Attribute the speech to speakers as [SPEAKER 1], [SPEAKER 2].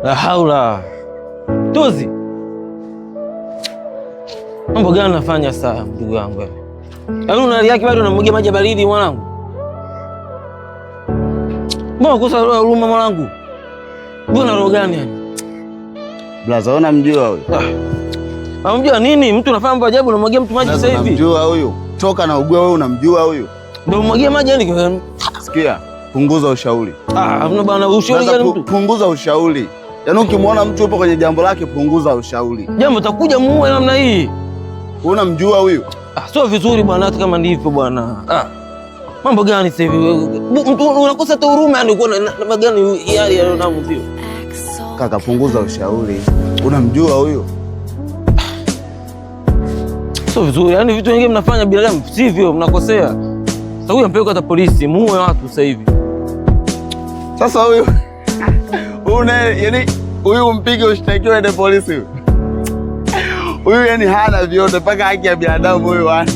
[SPEAKER 1] La haula. Tozi. Mambo gani unafanya sasa ndugu yangu? Yaani una hali yake bado unamwagia maji baridi mwanangu. Mbona kosa huruma mwanangu? Mbona roho gani yani?
[SPEAKER 2] Blaza, unamjua huyo?
[SPEAKER 1] Unamjua nini? Mtu unafanya mambo ajabu unamwagia mtu maji sasa hivi.
[SPEAKER 2] Unamjua huyo? Toka na ugwe wewe unamjua huyo?
[SPEAKER 1] Ndio umwagia maji yani.
[SPEAKER 2] Sikia, punguza ushauri.
[SPEAKER 1] Hamna bwana, ushauri gani mtu?
[SPEAKER 2] Punguza ushauri. Yaani ukimwona mtu yupo kwenye jambo lake punguza ushauri.
[SPEAKER 1] Jambo takuja muue namna hii.
[SPEAKER 2] Unamjua huyo?
[SPEAKER 1] Sio vizuri bwana, hata kama ndivyo bwana. Mambo gani sasa hivi? Mtu unakosa hata huruma yani uko na gani hali ya nao sio?
[SPEAKER 2] Kaka, punguza ushauri. Unamjua huyo?
[SPEAKER 1] Sio vizuri. Yaani vitu vingine mnafanya binadamu sivyo, mnakosea. Sasa huyu ampeleka hata polisi, muue watu sasa hivi.
[SPEAKER 2] Sasa huyu yani huyu mpige ushtakiwe ende polisi huyu. Huyu yani hana vyote mpaka haki ya binadamu huyu hana.